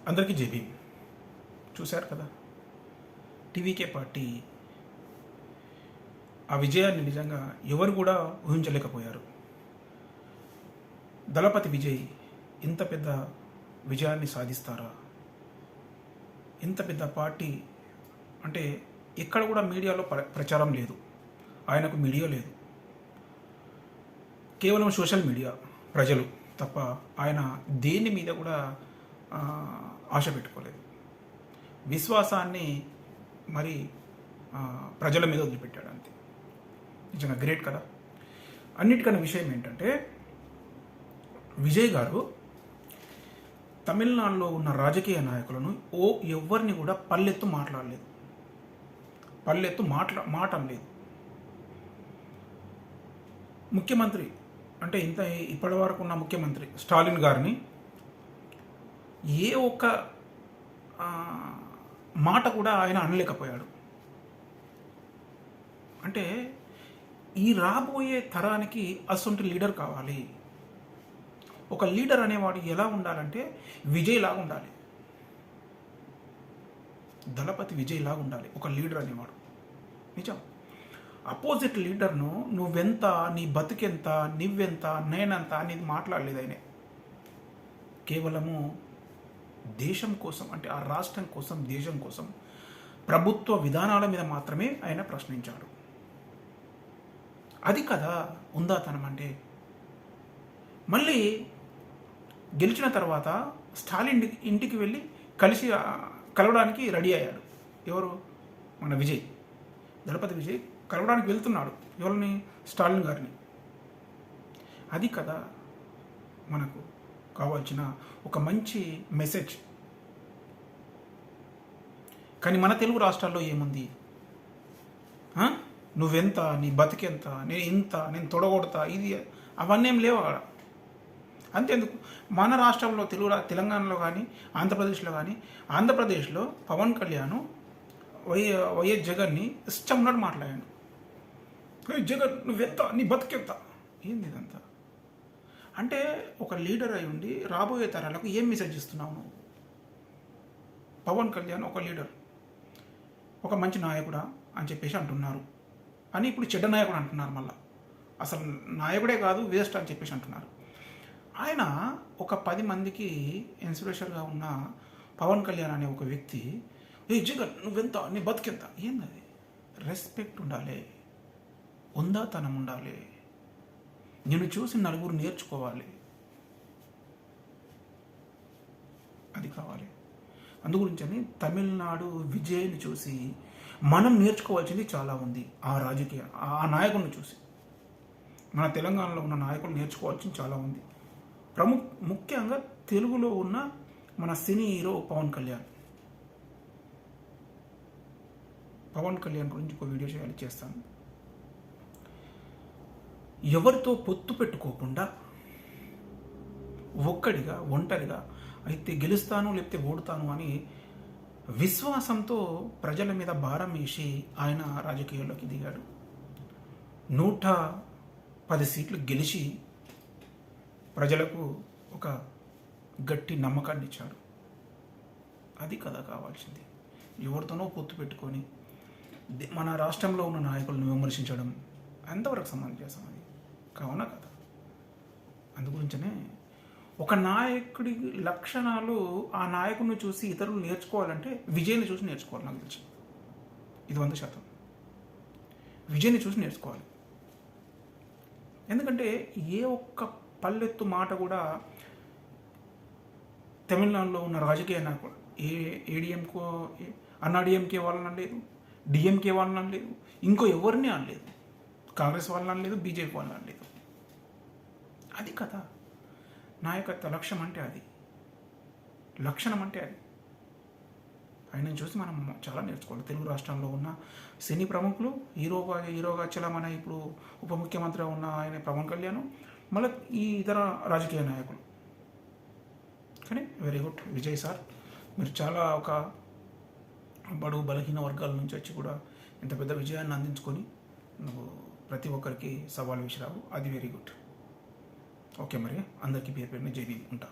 అందరికీ జేబీ. చూశారు కదా, టీవీకే పార్టీ ఆ విజయాన్ని నిజంగా ఎవరు కూడా ఊహించలేకపోయారు. దళపతి విజయ్ ఇంత పెద్ద విజయాన్ని సాధిస్తారా? ఇంత పెద్ద పార్టీ అంటే ఎక్కడ కూడా మీడియాలో ప్రచారం లేదు, ఆయనకు మీడియా లేదు, కేవలం సోషల్ మీడియా ప్రజలు తప్ప ఆయన దేని మీద కూడా ఆశ పెట్టుకోలేదు. విశ్వాసాన్ని మరి ప్రజల మీద వదిలిపెట్టాడు అంతే. నిజంగా గ్రేట్ కదా. అన్నిటికన్నా విషయం ఏంటంటే విజయ్ గారు తమిళనాడులో ఉన్న రాజకీయ నాయకులను ఎవరిని కూడా పల్లెత్తు మాట్లాడలేదు, పల్లెత్తు మాటలేదు. ముఖ్యమంత్రి అంటే ఇప్పటి వరకు ఉన్న ముఖ్యమంత్రి స్టాలిన్ గారిని ఏ ఒక్క మాట కూడా ఆయన అనలేకపోయాడు. అంటే ఈ రాబోయే తరానికి అసొంటి లీడర్ కావాలి. ఒక లీడర్ అనేవాడు ఎలా ఉండాలంటే విజయ్ లాగా ఉండాలి, దళపతి విజయ్ లాగా ఉండాలి ఒక లీడర్ అనేవాడు. నిజం. అపోజిట్ లీడర్ను నువ్వెంత, నీ బతుకెంత, నువ్వెంత, నేనంత అనేది మాట్లాడలేదు ఆయన. కేవలము దేశం కోసం, అంటే ఆ రాష్ట్రం కోసం, దేశం కోసం, ప్రభుత్వ విధానాల మీద మాత్రమే ఆయన ప్రశ్నించాడు. అది కదా ఉందాతనం అంటే. మళ్ళీ గెలిచిన తర్వాత స్టాలిన్ ఇంటికి వెళ్ళి కలవడానికి రెడీ అయ్యాడు. ఎవరు? మన విజయ్, దళపతి విజయ్ కలవడానికి వెళ్తున్నాడు. ఎవరిని? స్టాలిన్ గారిని. అది కదా మనకు కావాల్సిన ఒక మంచి మెసేజ్. కానీ మన తెలుగు రాష్ట్రాల్లో ఏముంది? నువ్వెంత, నీ బతికెంత, నేను ఇంత, నేను తొడగొడతా, ఇది అవన్నీ ఏం లేవు అక్కడ. అంతేందుకు మన రాష్ట్రంలో తెలంగాణలో కానీ ఆంధ్రప్రదేశ్లో కానీ, ఆంధ్రప్రదేశ్లో పవన్ కళ్యాణ్ వైఎస్ జగన్ని ఇష్టం ఉన్నట్టు మాట్లాడాను. జగన్ నువ్వెంత, నీ బతికెంత, ఏంది ఇదంతా? అంటే ఒక లీడర్ అయి ఉండి రాబోయే తరాలకు ఏం మెసేజ్ ఇస్తున్నావు నువ్వు? పవన్ కళ్యాణ్ ఒక లీడర్, ఒక మంచి నాయకుడా అని చెప్పేసి అంటున్నారు. అని ఇప్పుడు చెడ్డ నాయకుడు అంటున్నారు. మళ్ళీ అసలు నాయకుడే కాదు, వేస్ట్ అని చెప్పేసి అంటున్నారు. ఆయన ఒక 10 మందికి ఇన్స్పిరేషన్గా ఉన్న పవన్ కళ్యాణ్ అనే ఒక వ్యక్తి, ఏ జగన్ నువ్వెంత, నీ బతికెంత, ఏందది? రెస్పెక్ట్ ఉండాలి, ఉందాతనం ఉండాలి, నేను చూసి నలుగురు నేర్చుకోవాలి, అది కావాలి. అందుగురించని తమిళనాడు విజయ్ని చూసి మనం నేర్చుకోవాల్సింది చాలా ఉంది. ఆ నాయకుడిని చూసి మన తెలంగాణలో ఉన్న నాయకులు నేర్చుకోవాల్సింది చాలా ఉంది. ముఖ్యంగా తెలుగులో ఉన్న మన సినీ హీరో పవన్ కళ్యాణ్ గురించి ఒక వీడియో చేస్తాను. ఎవరితో పొత్తు పెట్టుకోకుండా ఒంటరిగా అయితే గెలుస్తాను లేకపోతే ఓడుతాను అని విశ్వాసంతో ప్రజల మీద భారం వేసి ఆయన రాజకీయాల్లోకి దిగాడు. 110 సీట్లు గెలిచి ప్రజలకు ఒక గట్టి నమ్మకాన్ని ఇచ్చాడు. అది కదా కావాల్సింది. ఎవరితోనో పొత్తు పెట్టుకొని మన రాష్ట్రంలో ఉన్న నాయకులను విమర్శించడం ఎంతవరకు సమంజసం? అది కావునా కదా. అందుగురించనే ఒక నాయకుడి లక్షణాలు, ఆ నాయకుడిని చూసి ఇతరులు నేర్చుకోవాలంటే విజయ్ని చూసి నేర్చుకోవాలి. నాకు తెలిసి ఇది 100% విజయ్ని చూసి నేర్చుకోవాలి. ఎందుకంటే ఏ ఒక్క పల్లెత్తు మాట కూడా తమిళనాడులో ఉన్న రాజకీయ నాయకుడు, ఏడీఎంకో అన్నాడీఎంకే వాళ్ళని అనలేదు, డిఎంకే వాళ్ళని అనలేదు, ఇంకో ఎవరిని అనలేదు, కాంగ్రెస్ వాళ్ళని అనలేదు, బీజేపీ వాళ్ళని అనలేదు. అది కదా నాయకత్వ లక్ష్యం అంటే, అది లక్షణం అంటే అది. ఆయనను చూసి మనం చాలా నేర్చుకోవాలి. తెలుగు రాష్ట్రంలో ఉన్న సినీ ప్రముఖులు, హీరోగా చలమన ఇప్పుడు ఉప ముఖ్యమంత్రిగా ఉన్న ఆయన పవన్ కళ్యాణ్, మళ్ళీ ఈ ఇతర రాజకీయ నాయకులు. కానీ వెరీ గుడ్ విజయ్ సార్, మీరు చాలా ఒక బడుగు బలహీన వర్గాల నుంచి వచ్చి కూడా ఇంత పెద్ద విజయాన్ని అందించుకొని నువ్వు ప్రతి ఒక్కరికి సవాల్ విసిరావు. అది వెరీ గుడ్. ఓకే, మరి అందరికీ పేరు పేరున జై భీమ్. ఉంటా.